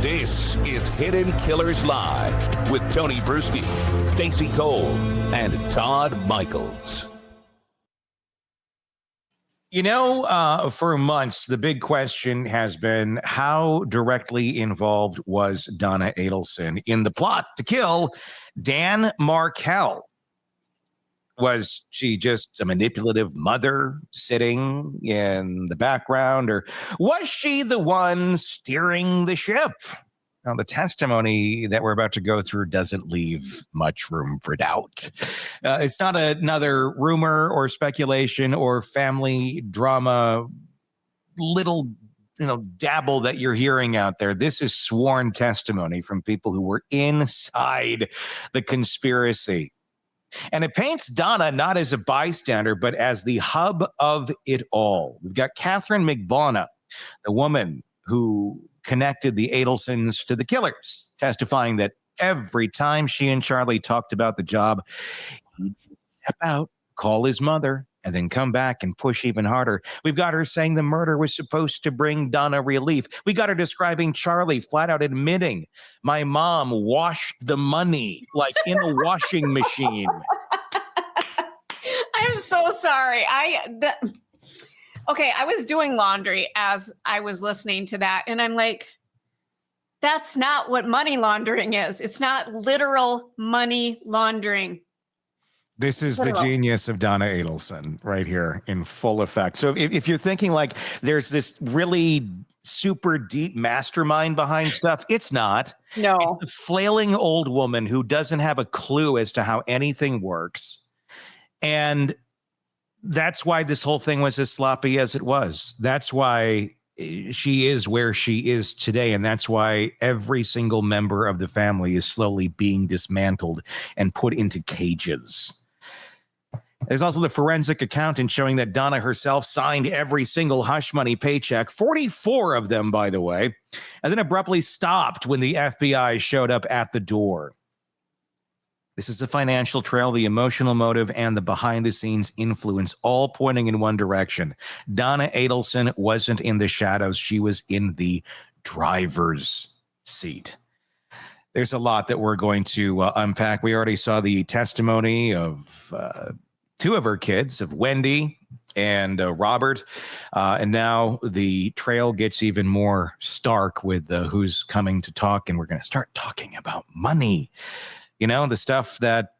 This is Hidden Killers Live with Tony Bruschi, Stacey Cole, and Todd Michaels. You know, for months, the big question has been how directly involved was Donna Adelson in the plot to kill Dan Markel? Was she just a manipulative mother sitting in the background, or was she the one steering the ship? Now, the testimony that we're about to go through doesn't leave much room for doubt. It's not another rumor or speculation or family drama little dabble that you're hearing out there. This is sworn testimony from people who were inside the conspiracy. And it paints Donna not as a bystander, but as the hub of it all. We've got Katherine Magbanua, the woman who connected the Adelsons to the killers, testifying that every time she and Charlie talked about the job, he'd step out, call his mother, and then come back and push even harder. We've got her saying the murder was supposed to bring Donna relief. We got her describing Charlie flat out admitting, my mom washed the money like in a washing machine. I'm so sorry. Okay, I was doing laundry as I was listening to that, and I'm like, that's not what money laundering is. It's not literal money laundering. This is the genius of Donna Adelson right here in full effect. So if you're thinking like there's this really super deep mastermind behind stuff, it's not. No. It's a flailing old woman who doesn't have a clue as to how anything works. And that's why this whole thing was as sloppy as it was. That's why she is where she is today. And that's why every single member of the family is slowly being dismantled and put into cages. There's also the forensic accountant showing that Donna herself signed every single hush money paycheck, 44 of them, by the way, and then abruptly stopped when the FBI showed up at the door. This is the financial trail, the emotional motive, and the behind-the-scenes influence, all pointing in one direction. Donna Adelson wasn't in the shadows. She was in the driver's seat. There's a lot that we're going to unpack. We already saw the testimony of two of her kids, of Wendy and Robert. And now the trail gets even more stark with who's coming to talk. And we're going to start talking about money. You know, the stuff that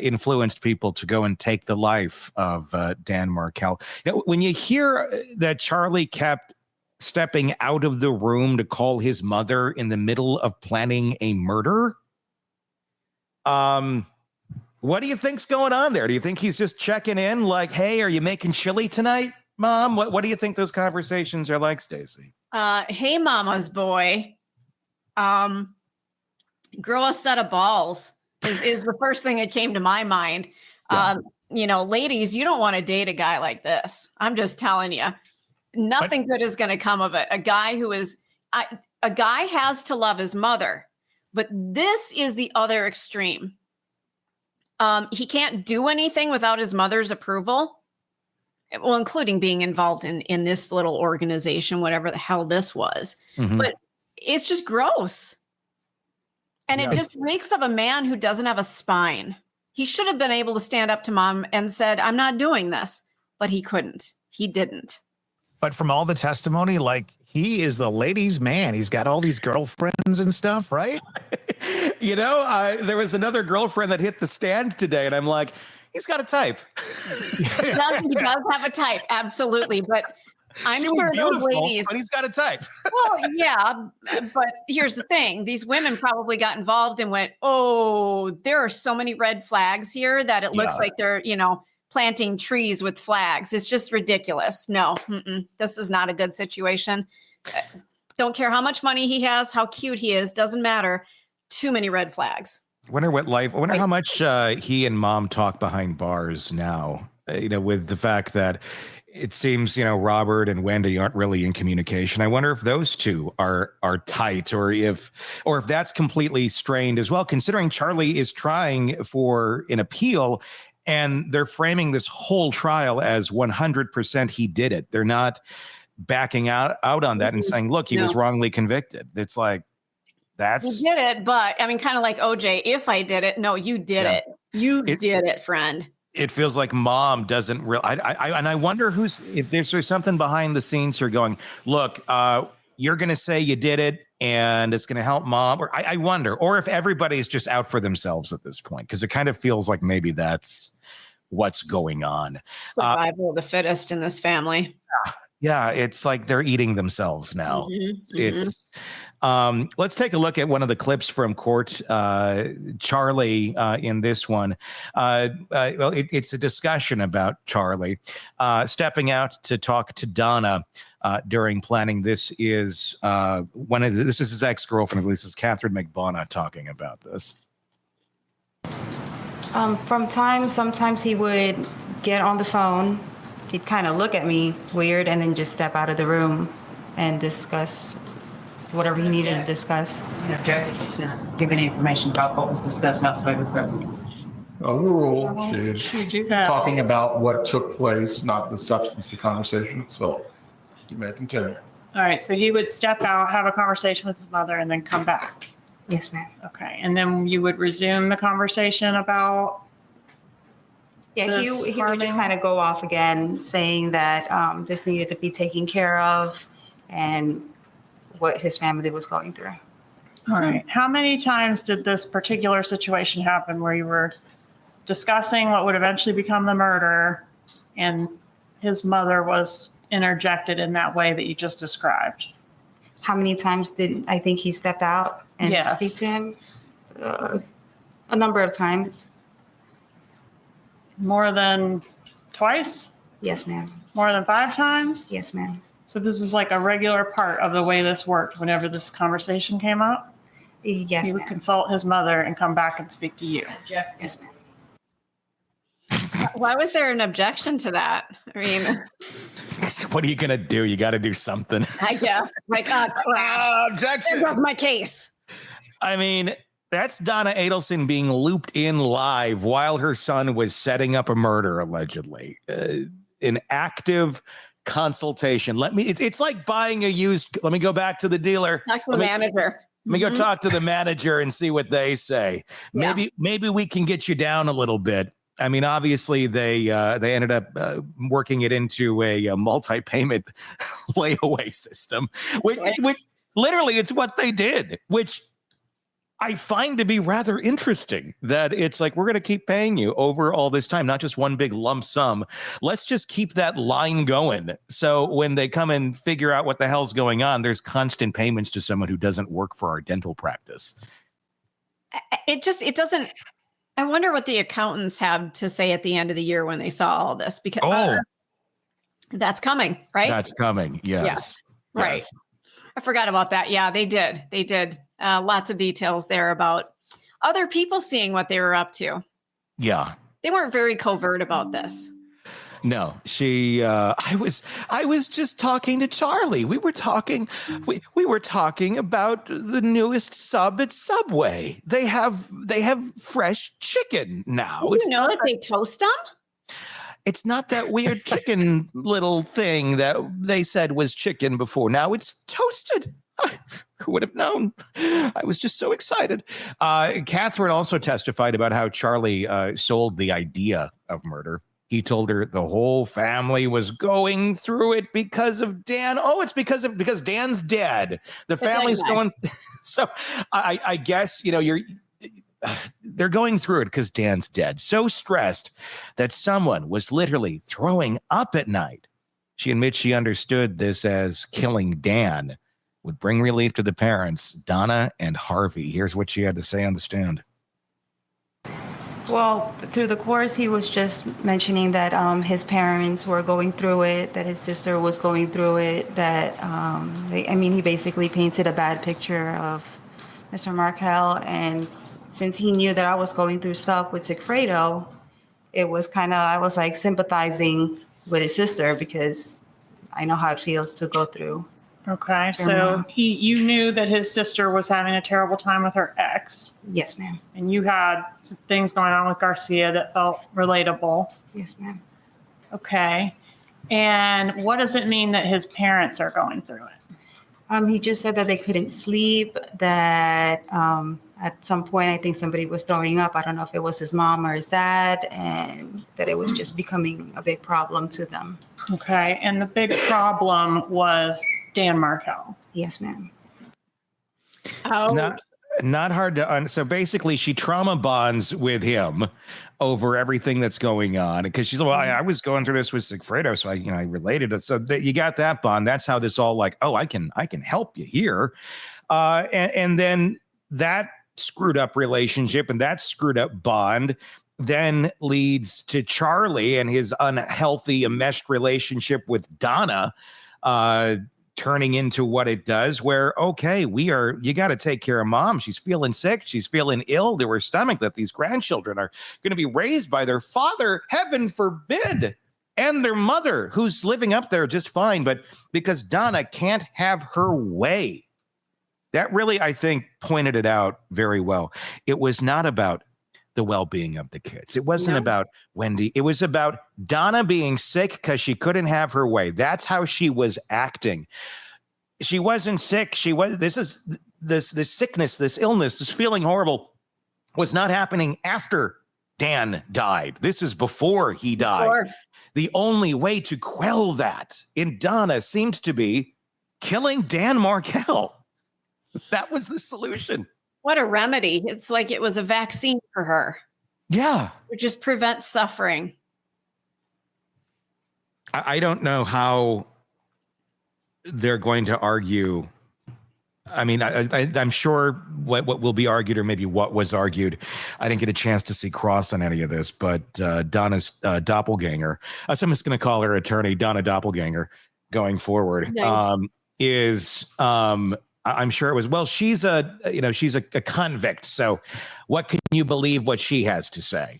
influenced people to go and take the life of Dan Markel. You know, when you hear that Charlie kept stepping out of the room to call his mother in the middle of planning a murder, what do you think's going on there? Do you think he's just checking in like, hey, are you making chili tonight, Mom? What do you think those conversations are like, Stacey? Hey, Mama's boy. Grow a set of balls is the first thing that came to my mind. Yeah. Ladies, you don't want to date a guy like this. I'm just telling you. Nothing good is going to come of it. A guy has to love his mother, but this is the other extreme. He can't do anything without his mother's approval. Well, including being involved in this little organization, whatever the hell this was. Mm-hmm. But it's just gross. And it just reeks of a man who doesn't have a spine. He should have been able to stand up to Mom and said, I'm not doing this. But he couldn't. He didn't. But from all the testimony, like, he is the ladies' man. He's got all these girlfriends and stuff, right? There was another girlfriend that hit the stand today, and I'm like, he's got a type. He does have a type, absolutely. But I'm sure those ladies. But he's got a type. Well, yeah, but here's the thing. These women probably got involved and went, oh, there are so many red flags here that it looks like they're, planting trees with flags. It's just ridiculous. No, this is not a good situation. Don't care how much money he has, how cute he is, doesn't matter. Too many red flags. I wonder how much he and Mom talk behind bars now, with the fact that it seems, Robert and Wendy aren't really in communication. I wonder if those two are tight or if that's completely strained as well, considering Charlie is trying for an appeal and they're framing this whole trial as 100% he did it. They're not backing out on that and saying, look, he was wrongly convicted. It's like, That's You did it, but I mean, kind of like OJ, if I did it, no, you did Yeah. it. You did it, friend. it feels like mom doesn't real. And I wonder if there's something behind the scenes here going, look, you're going to say you did it and it's going to help mom. Or I wonder, or if everybody's just out for themselves at this point, because it kind of feels like maybe that's what's going on. Survival of the fittest in this family. Yeah, it's like they're eating themselves now. It's let's take a look at one of the clips from court. Charlie in this one. Well, it's a discussion about Charlie stepping out to talk to Donna during planning. This is this is his ex-girlfriend. This is Katherine Magbanua talking about this. Sometimes he would get on the phone. He'd kind of look at me weird and then just step out of the room and discuss whatever he needed to discuss. Give any information about what was discussed outside of the Overall, she's talking about what took place, not the substance of the conversation itself. You may continue. All right, so he would step out, have a conversation with his mother, and then come back. Yes, ma'am. Okay, and then you would resume the conversation about. Yeah, he would just kind of go off again, saying that this needed to be taken care of and what his family was going through. All right. How many times did this particular situation happen where you were discussing what would eventually become the murder and his mother was interjected in that way that you just described? How many times did I think he stepped out and speak to him? A number of times. More than twice? Yes, ma'am. More than 5 times? Yes, ma'am. So this was like a regular part of the way this worked whenever this conversation came up? Yes, He would ma'am. consult his mother and come back and speak to you. Yes, ma'am. Why was there an objection to that? I mean, What are you gonna do? You got to do something. I guess. Like, crap. Objection. There goes my case. I mean, that's Donna Adelson being looped in live while her son was setting up a murder, allegedly. An active consultation. It's like buying a used. Let me go back to the dealer. Talk to the manager. Let me go talk to the manager and see what they say. Yeah. Maybe we can get you down a little bit. I mean, obviously they ended up working it into a multi-payment layaway system, which literally it's what they did, which I find to be rather interesting, that it's like, we're going to keep paying you over all this time, not just one big lump sum. Let's just keep that line going. So when they come and figure out what the hell's going on, there's constant payments to someone who doesn't work for our dental practice. It doesn't. I wonder what the accountants have to say at the end of the year when they saw all this, because that's coming, right? That's coming. Yes. Right. Yes. I forgot about that. Yeah, they did. They did. Lots of details there about other people seeing what they were up to. Yeah. They weren't very covert about this. No, I was just talking to Charlie. We were talking about the newest sub at Subway. They have fresh chicken now. You know that they toast them? It's not that weird chicken little thing that they said was chicken before. Now it's toasted. Who would have known? I was just so excited. Katherine also testified about how Charlie sold the idea of murder. He told her the whole family was going through it because of Dan. Oh, it's because Dan's dead. The family's going. So I guess, they're going through it because Dan's dead. So stressed that someone was literally throwing up at night. She admits she understood this as killing Dan would bring relief to the parents, Donna and Harvey. Here's what she had to say on the stand. Well, through the course, he was just mentioning that his parents were going through it, that his sister was going through it, that he basically painted a bad picture of Mr. Markel. And since he knew that I was going through stuff with Sigfredo, I was like sympathizing with his sister because I know how it feels to go through. Okay, so you knew that his sister was having a terrible time with her ex. Yes, ma'am. And you had some things going on with Garcia that felt relatable. Yes, ma'am. Okay. And what does it mean that his parents are going through it? He just said that they couldn't sleep, that at some point, I think somebody was throwing up. I don't know if it was his mom or his dad, and that it was just becoming a big problem to them. Okay. And the big problem was Dan Markel. Yes, ma'am. Oh, Not hard to so basically she trauma bonds with him over everything that's going on, because she's well, I was going through this with Sigfredo, so I related it. So that you got that bond. That's how this all like, oh, I can help you here. And then that screwed up relationship and that screwed up bond then leads to Charlie and his unhealthy enmeshed relationship with Donna, turning into what it does, where, okay, you got to take care of mom. She's feeling sick. She's feeling ill to her stomach, that these grandchildren are going to be raised by their father, heaven forbid, and their mother, who's living up there just fine. But because Donna can't have her way, that really, I think, pointed it out very well. It was not about the well-being of the kids. It wasn't about Wendy. It was about Donna being sick because she couldn't have her way. That's how she was acting. She wasn't sick. This sickness, this illness, this feeling horrible was not happening after Dan died. This is before he died. Sure. The only way to quell that in Donna seemed to be killing Dan Markel. That was the solution. What a remedy. It's like it was a vaccine for her. Yeah. It just prevents suffering. I don't know how they're going to argue. I mean, I'm sure what will be argued, or maybe what was argued. I didn't get a chance to see Cross on any of this, but Donna's doppelganger, so I'm just going to call her attorney, Donna Doppelganger, going forward, nice. I'm sure it was, well, she's a convict. So what can you believe what she has to say?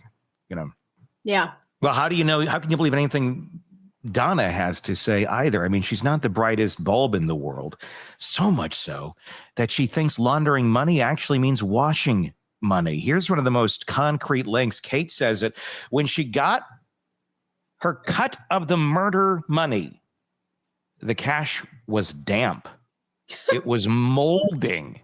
Yeah. Well, how can you believe anything Donna has to say either? I mean, she's not the brightest bulb in the world, so much so that she thinks laundering money actually means washing money. Here's one of the most concrete links. Kate says it when she got her cut of the murder money, the cash was damp. It was molding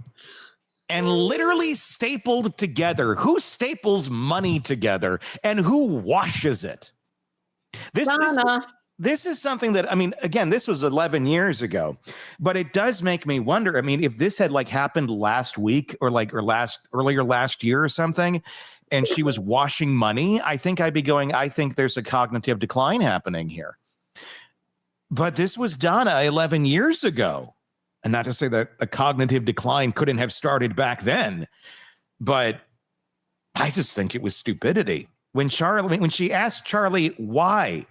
and literally stapled together. Who staples money together and who washes it? This is something that, I mean, again, this was 11 years ago, but it does make me wonder. I mean, if this had happened last week or earlier last year or something, and she was washing money, I think I'd be going, I think there's a cognitive decline happening here. But this was Donna 11 years ago. And not to say that a cognitive decline couldn't have started back then, but I just think it was stupidity. When she asked Charlie why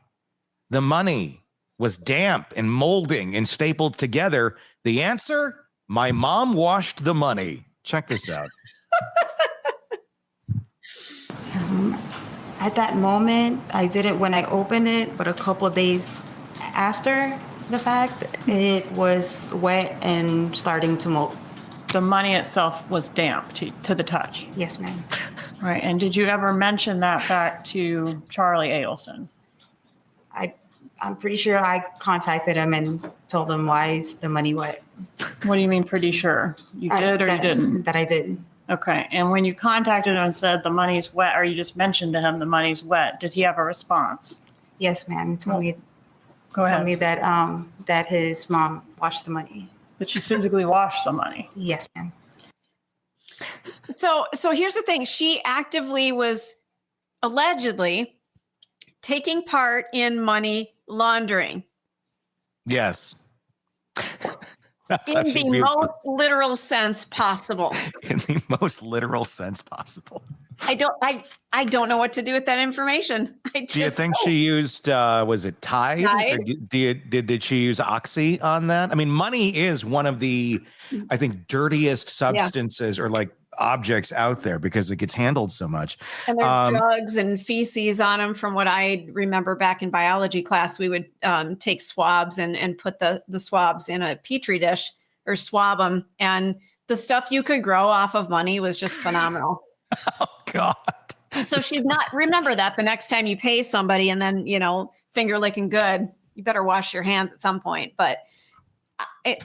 the money was damp and molding and stapled together, the answer, my mom washed the money. Check this out. At that moment, I didn't when I opened it, but a couple of days after the fact, it was wet and starting to mold. The money itself was damp to the touch. Yes, ma'am. Right. And did you ever mention that fact to Charlie Adelson? I'm pretty sure I contacted him and told him, why is the money wet? What do you mean pretty sure? You did or you didn't? That I did. Okay. And when you contacted him and said the money's wet, or you just mentioned to him the money's wet, did he have a response? Yes, ma'am. He told me. Go ahead. Told me that his mom washed the money. That she physically washed the money. Yes, ma'am. So here's the thing. She actively was allegedly taking part in money laundering. Yes. In the most literal sense possible. In the most literal sense possible. I don't know what to do with that information. Do you think she used was it Tide? Or did she use Oxy on that? I mean, money is one of the, I think, dirtiest substances or objects out there because it gets handled so much. And there's drugs and feces on them. From what I remember back in biology class, we would take swabs and put the swabs in a petri dish or swab them. And the stuff you could grow off of money was just phenomenal. Oh, God. So she's not, remember that the next time you pay somebody and then, finger licking good, you better wash your hands at some point. But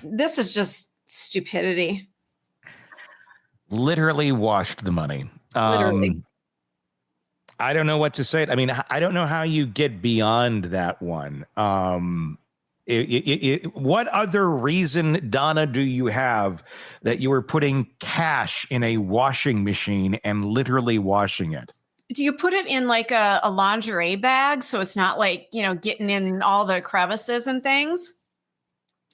This is just stupidity. Literally washed the money. Literally. I don't know what to say. I mean, I don't know how you get beyond that one. What other reason, Donna, do you have that you were putting cash in a washing machine and literally washing it? Do you put it in like a lingerie bag so it's not like, getting in all the crevices and things?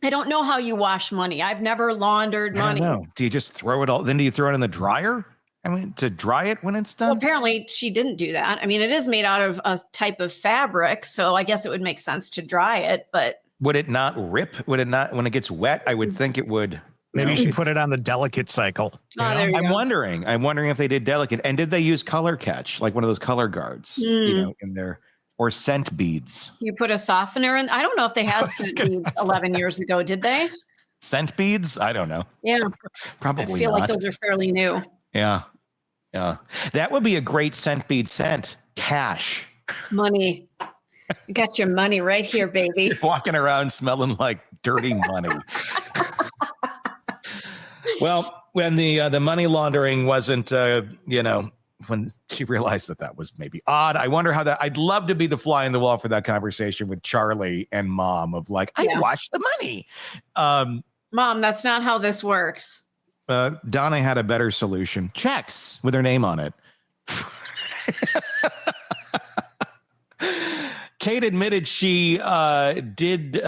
I don't know how you wash money. I've never laundered money. I don't know. Do you just throw it all? Then do you throw it in the dryer? I mean, to dry it when it's done? Well, apparently she didn't do that. I mean, it is made out of a type of fabric, so I guess it would make sense to dry it, but... Would it not rip? Would it not, when it gets wet? I would think it would. Maybe you should put it on the delicate cycle. I'm wondering if they did delicate. And did they use color catch, like one of those color guards, in there, or scent beads? You put a softener in. I don't know if they had scent beads 11 years ago. Did they? Scent beads? I don't know. Yeah. Probably I feel not. like those are fairly new. Yeah. Yeah. That would be a great scent bead scent. Cash. Money. You got your money right here, baby. Walking around smelling like dirty money. Well, when the money laundering wasn't, when she realized that was maybe odd, I wonder how that, I'd love to be the fly in the wall for that conversation with Charlie and Mom of like, I washed the money. Mom, that's not how this works. Donna had a better solution. Checks with her name on it. Kate admitted she did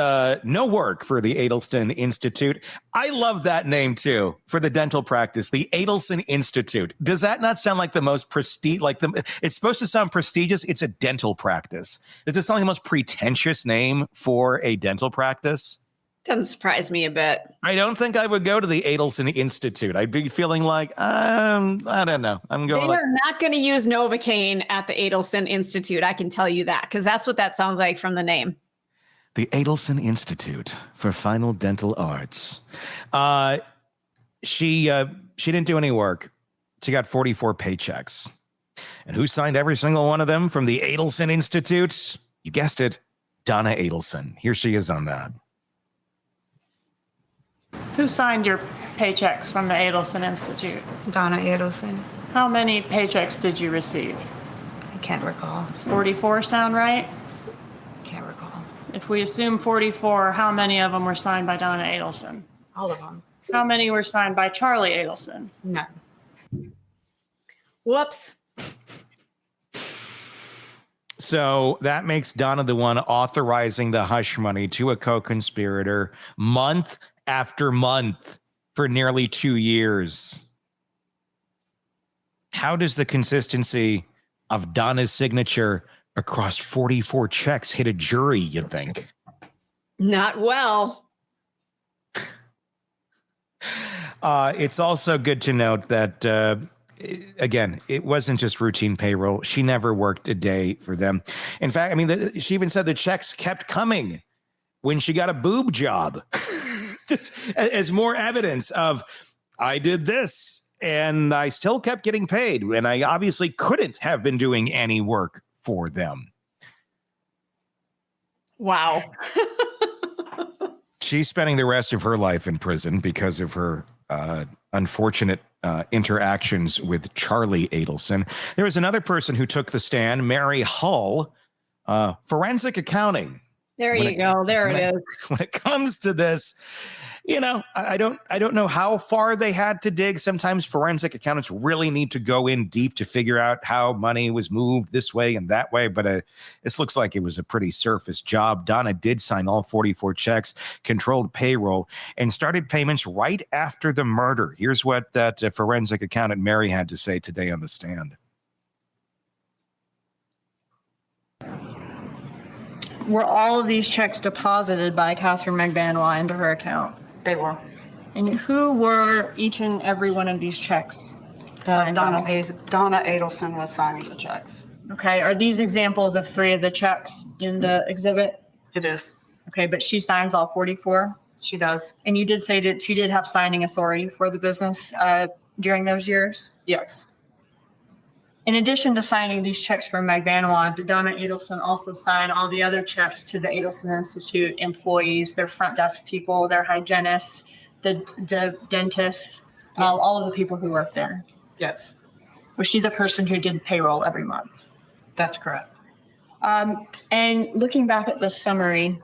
no work for the Adelson Institute. I love that name, too, for the dental practice, the Adelson Institute. Does that not sound like the most prestige? It's supposed to sound prestigious. It's a dental practice. Does it sound like the most pretentious name for a dental practice? Doesn't surprise me a bit. I don't think I would go to the Adelson Institute. I'd be feeling like, I don't know. They are not going to use Novocaine at the Adelson Institute. I can tell you that, because that's what that sounds like from the name. The Adelson Institute for Final Dental Arts. She didn't do any work. She got 44 paychecks. And who signed every single one of them from the Adelson Institute? You guessed it, Donna Adelson. Here she is on that. Who signed your paychecks from the Adelson Institute? Donna Adelson. How many paychecks did you receive? I can't recall. Does 44 sound right? Can't recall. If we assume 44, how many of them were signed by Donna Adelson? All of them. How many were signed by Charlie Adelson? None. Whoops. So that makes Donna the one authorizing the hush money to a co-conspirator month after month for nearly 2 years. How does the consistency of Donna's signature across 44 checks hit a jury, you think? Not well. It's also good to note that, again, it wasn't just routine payroll. She never worked a day for them. In fact, I mean, she even said the checks kept coming when she got a boob job. Just as more evidence of, I did this and I still kept getting paid, and I obviously couldn't have been doing any work for them. Wow. She's spending the rest of her life in prison because of her unfortunate interactions with Charlie Adelson. There was another person who took the stand, Mary Hull, forensic accounting. There you go. There it is. When it comes to this, I don't know how far they had to dig. Sometimes forensic accountants really need to go in deep to figure out how money was moved this way and that way. But this looks like it was a pretty surface job. Donna did sign all 44 checks, controlled payroll, and started payments right after the murder. Here's what that forensic accountant Mary had to say today on the stand. Were all of these checks deposited by Katherine Magbanua into her account? They were. And who were each and every one of these checks? Donna Adelson was signing the checks. Okay, are these examples of 3 of the checks in the exhibit? It is. Okay, but she signs all 44? She does. And you did say that she did have signing authority for the business during those years? Yes. In addition to signing these checks for Magbanua, did Donna Adelson also sign all the other checks to the Adelson Institute employees, their front desk people, their hygienists, the dentists, all of the people who work there? Yes, Was she the person who did payroll every month? that's correct. And looking back at the summary,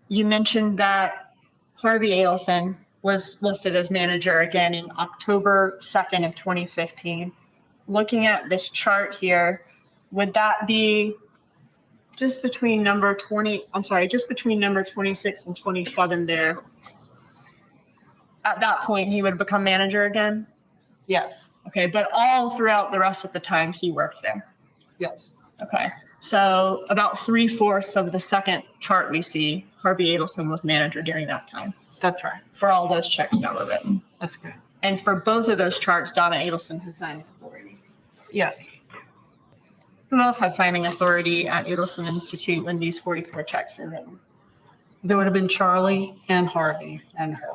you mentioned that Harvey Adelson was listed as manager again in October 2nd of 2015. Looking at this chart here, would that be just between number 26 and 27 there? At that point, he would become manager again? Yes, Okay, but all throughout the rest of the time he worked there. yes, Okay, so about 3/4 of the second chart we see, Harvey Adelson was manager during that time that's right. for all those checks that were written. That's correct. And for both of those charts, Donna Adelson had signing authority. Yes, Who else had signing authority at Adelson Institute when these 44 checks were written? there would have been Charlie and Harvey and her.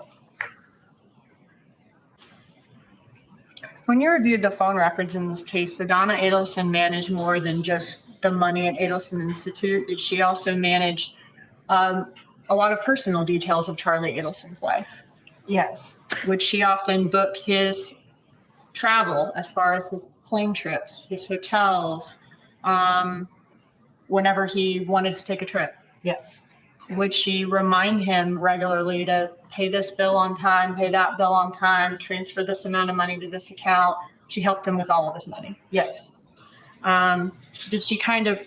When you reviewed the phone records in this case, did Donna Adelson manage more than just the money at Adelson Institute? Did she also manage a lot of personal details of Charlie Adelson's life? Yes, Would she often book his travel as far as his plane trips, his hotels, whenever he wanted to take a trip? yes, Would she remind him regularly to pay this bill on time, pay that bill on time, transfer this amount of money to this account? She helped him with all of his money. yes, Did she kind of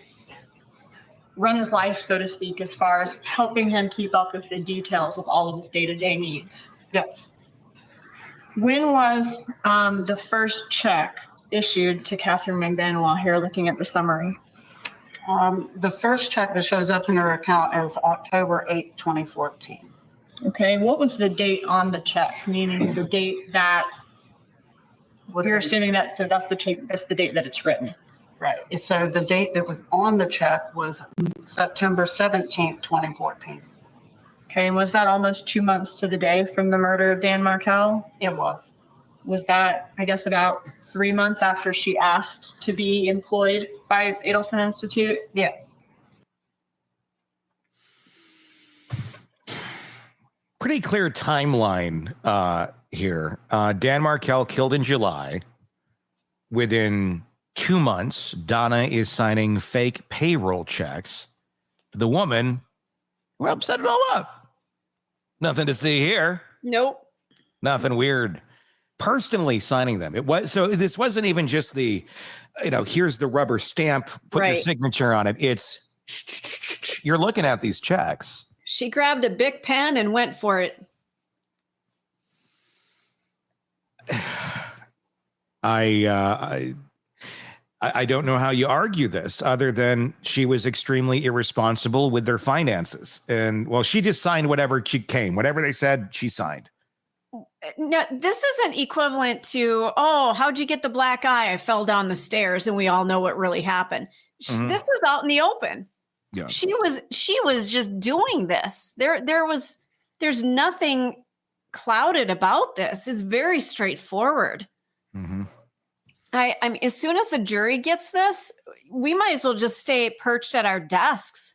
run his life, so to speak, as far as helping him keep up with the details of all of his day-to-day needs? yes. When was the first check issued to Katherine Magbanua here, looking at the summary? The first check that shows up in her account is October 8th, 2014. Okay, what was the date on the check? Meaning the date that you're assuming that that's the check, that's the date that it's written. Right. So the date that was on the check was September 17th, 2014. Okay, and was that almost 2 months to the day from the murder of Dan Markel? It was. Was that, I guess, about 3 months after she asked to be employed by Adelson Institute? Yes. Pretty clear timeline here. Dan Markel killed in July. Within 2 months, Donna is signing fake payroll checks. The woman, well, set it all up. Nothing to see here. Nope. Nothing weird. Personally signing them. It was so. This wasn't even just the, here's the rubber stamp. Put your Right. signature on it. It's you're looking at these checks. She grabbed a big pen and went for it. I don't know how you argue this other than she was extremely irresponsible with their finances. And well, she just signed whatever she came, whatever they said, she signed. No, this isn't equivalent to, oh, how'd you get the black eye? I fell down the stairs, and we all know what really happened. Mhm. This was out in the open. Yeah. She was just doing this. There's nothing clouded about this. It's very straightforward. Mm-hmm. I mean, as soon as the jury gets this, we might as well just stay perched at our desks.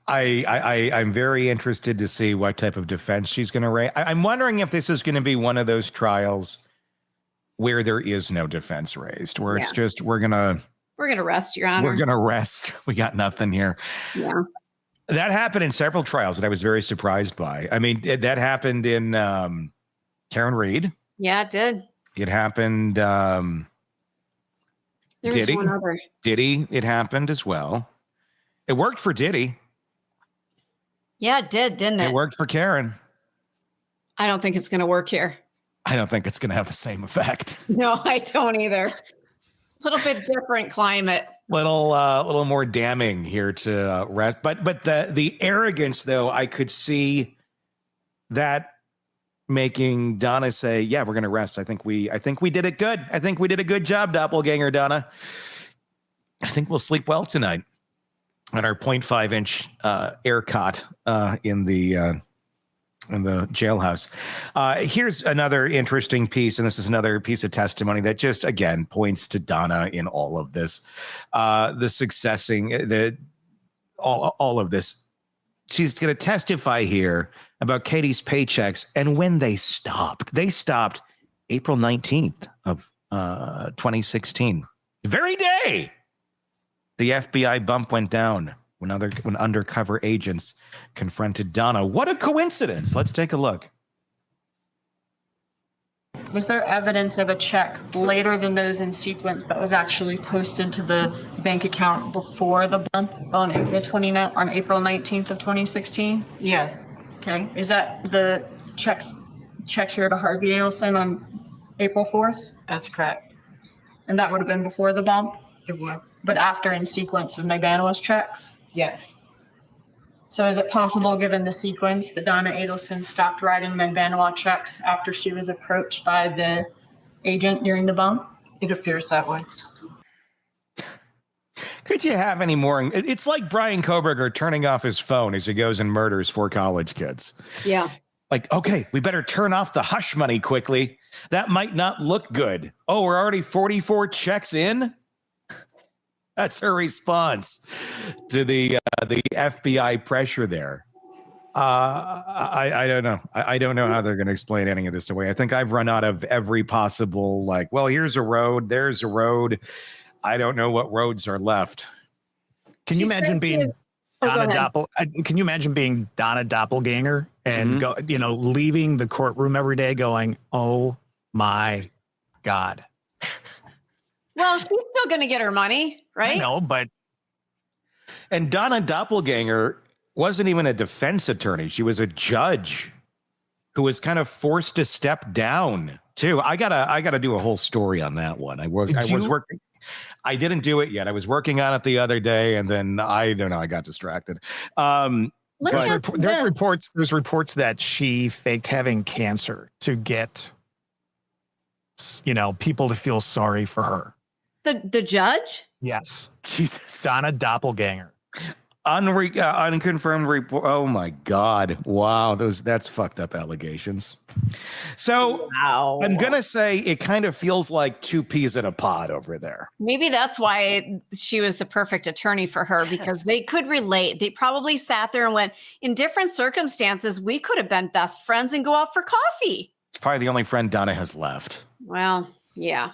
I'm very interested to see what type of defense she's going to raise. I'm wondering if this is going to be one of those trials where there is no defense raised, where it's just we're gonna rest, Your Honor. we're gonna rest. We got nothing here. Yeah. That happened in several trials that I was very surprised by. I mean, that happened in Karen Reed. Yeah, it did. It happened. There was Diddy? one other. Diddy, it happened as well. It worked for Diddy. Yeah, it did, didn't it? It worked for Karen. I don't think it's going to work here. I don't think it's going to have the same effect. No, I don't either. A little bit different climate. Little more damning here to rest. But the arrogance, though, I could see that making Donna say, "Yeah, we're going to rest. I think we did it good. I think we did a good job, doppelganger Donna. I think we'll sleep well tonight on our 0.5-inch air cot in the in the jailhouse. Here's another interesting piece, and this is another piece of testimony that just, again, points to Donna in all of this. All of this. She's going to testify here about Katie's paychecks and when they stopped. They stopped April 19th of 2016. The very day the FBI bump went down when undercover agents confronted Donna. What a coincidence. Let's take a look. Was there evidence of a check later than those in sequence that was actually posted to the bank account before the bump on April 19th of 2016? Yes, Okay. Is that the check here to Harvey Adelson on April 4th? that's correct. And that would have been before the bump, It would. but after in sequence of Magbanua's checks? Yes. So is it possible, given the sequence, that Donna Adelson stopped writing Magbanua checks after she was approached by the agent during the bump? It appears that way. Could you have any more? It's like Brian Koberger turning off his phone as he goes and murders 4 college kids. Yeah. Like, okay, we better turn off the hush money quickly. That might not look good. Oh, we're already 44 checks in? That's her response to the FBI pressure there. I don't know. I don't know how they're going to explain any of this away. I think I've run out of every possible, like, well, here's a road, there's a road. I don't know what roads are left. Can you imagine being Can you imagine being Donna Doppelganger and leaving the courtroom every day going, "Oh my God." Well, she's still going to get her money, right? No, but And Donna Doppelganger wasn't even a defense attorney. She was a judge who was kind of forced to step down too. I gotta do a whole story on that one. I was working. I didn't do it yet. I was working on it the other day, and then I don't know. I got distracted. there's reports that she faked having cancer to get, people to feel sorry for her. The judge? Yes. Jesus. Donna Doppelganger. Unconfirmed report. Oh my God. Wow. That's fucked up allegations. So Wow. I'm going to say it kind of feels like 2 peas in a pod over there. Maybe that's why she was the perfect attorney for her, because they could relate. They probably sat there and went, in different circumstances, we could have been best friends and go out for coffee. It's probably the only friend Donna has left. Well, yeah.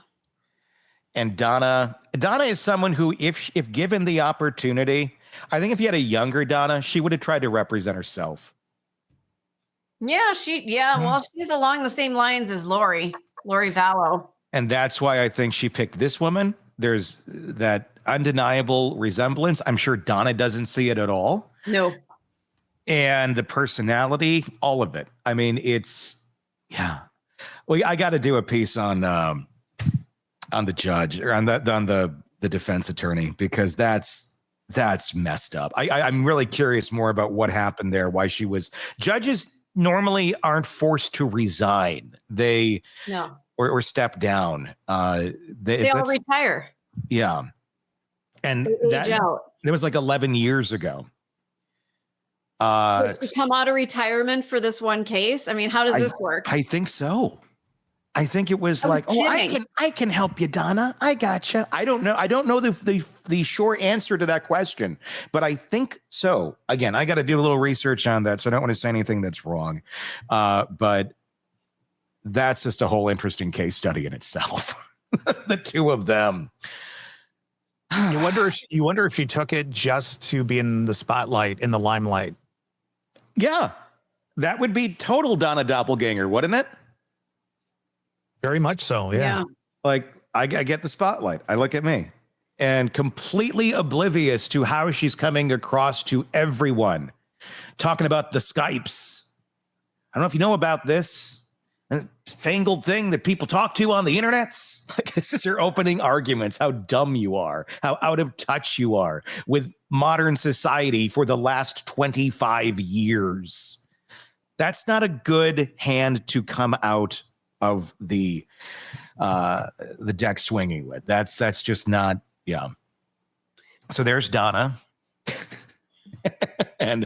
And Donna is someone who, if given the opportunity, I think if you had a younger Donna, she would have tried to represent herself. Yeah, well, she's along the same lines as Lori Vallow. And that's why I think she picked this woman. There's that undeniable resemblance. I'm sure Donna doesn't see it at all. No. And the personality, all of it. I mean, yeah. Well, I got to do a piece on the judge or on the defense attorney, because that's messed up. I'm really curious more about what happened there. Why judges normally aren't forced to resign. They or step down. They all retire. Yeah, and that was like 11 years ago. To come out of retirement for this one case. I mean, how does this work? I think so. I think it was like, I can help you, Donna. I gotcha. I don't know. I don't know the short answer to that question, but I think so. Again, I got to do a little research on that, so I don't want to say anything that's wrong. But that's just a whole interesting case study in itself. The 2 of them. You wonder if she took it just to be in the spotlight, in the limelight. Yeah, that would be total Donna Doppelganger, wouldn't it? Very much so, yeah. Like, I get the spotlight. I look at me. And completely oblivious to how she's coming across to everyone. Talking about the Skypes. I don't know if you know about this fangled thing that people talk to on the internet. Like, this is her opening arguments. How dumb you are. How out of touch you are with modern society for the last 25 years. That's not a good hand to come out of the deck swinging with. That's just not, yeah. So there's Donna. And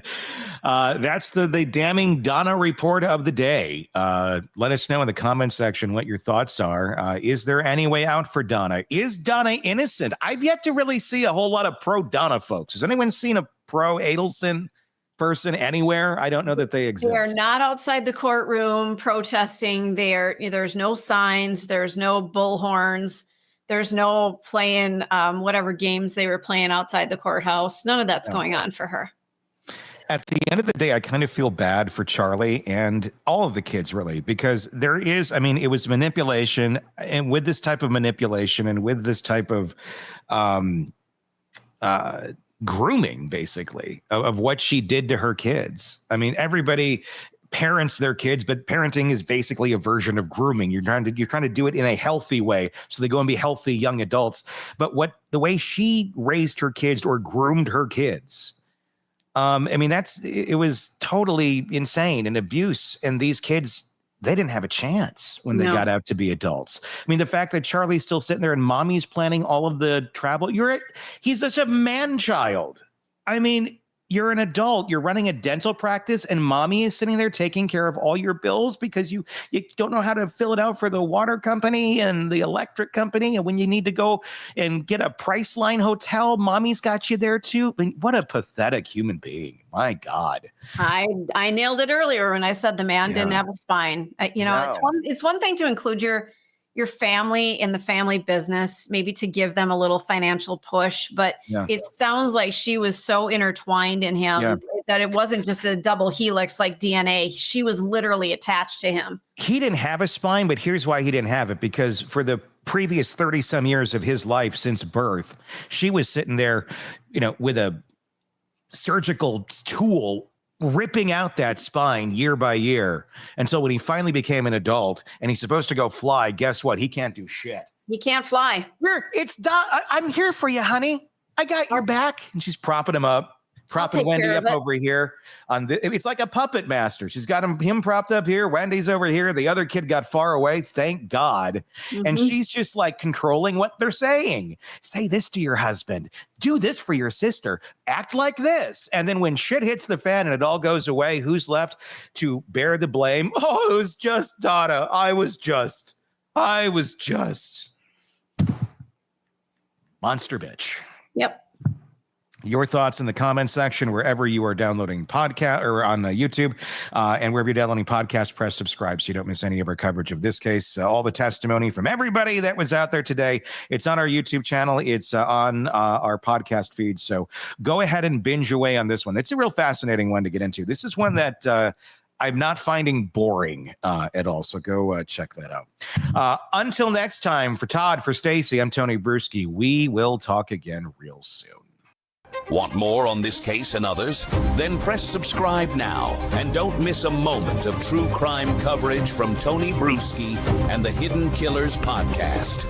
That's the damning Donna report of the day. Let us know in the comments section what your thoughts are. Is there any way out for Donna? Is Donna innocent? I've yet to really see a whole lot of pro Donna folks. Has anyone seen a pro Adelson person anywhere? I don't know that they exist. They're not outside the courtroom protesting. There's no signs. There's no bullhorns. There's no playing whatever games they were playing outside the courthouse. None of that's going on for her. At the end of the day, I kind of feel bad for Charlie and all of the kids, really, because it was manipulation. And with this type of manipulation and with this type of grooming, basically, of what she did to her kids. I mean, everybody parents their kids, but parenting is basically a version of grooming. You're trying to do it in a healthy way, so they go and be healthy young adults. But the way she raised her kids or groomed her kids, it was totally insane and abuse. And these kids, they didn't have a chance when they got out to be adults. I mean, the fact that Charlie's still sitting there and mommy's planning all of the travel. He's such a man child. I mean, you're an adult, you're running a dental practice, and mommy is sitting there taking care of all your bills because you don't know how to fill it out for the water company and the electric company. And when you need to go and get a Priceline hotel, mommy's got you there too. I mean, what a pathetic human being. My God. I nailed it earlier when I said the man didn't have a spine. It's one thing to include your family in the family business, maybe to give them a little financial push, but it sounds like she was so intertwined in him that it wasn't just a double helix like DNA. She was literally attached to him. He didn't have a spine, but here's why he didn't have it, because for the previous 30 some years of his life since birth, she was sitting there, with a surgical tool ripping out that spine year by year until when he finally became an adult and he's supposed to go fly, guess what? He can't do shit. He can't fly. I'm here for you, honey. I got your back. And she's propping him up, propping Wendy up over here. It's like a puppet master. She's got him propped up here. Wendy's over here. The other kid got far away. Thank God. Mm-hmm. And she's just like controlling what they're saying. Say this to your husband. Do this for your sister. Act like this. And then when shit hits the fan and it all goes away, who's left to bear the blame? Oh, it was just Donna. I was just monster bitch. Yep. Your thoughts in the comments section, wherever you are downloading podcast or on YouTube, and wherever you're downloading podcast, press subscribe so you don't miss any of our coverage of this case. All the testimony from everybody that was out there today. It's on our YouTube channel. It's on our podcast feed. So go ahead and binge away on this one. It's a real fascinating one to get into. This is one that I'm not finding boring at all. So go check that out. Until next time, for Todd, for Stacy, I'm Tony Bruschi. We will talk again real soon. Want more on this case and others? Then press subscribe now and don't miss a moment of true crime coverage from Tony Bruschi and the Hidden Killers podcast.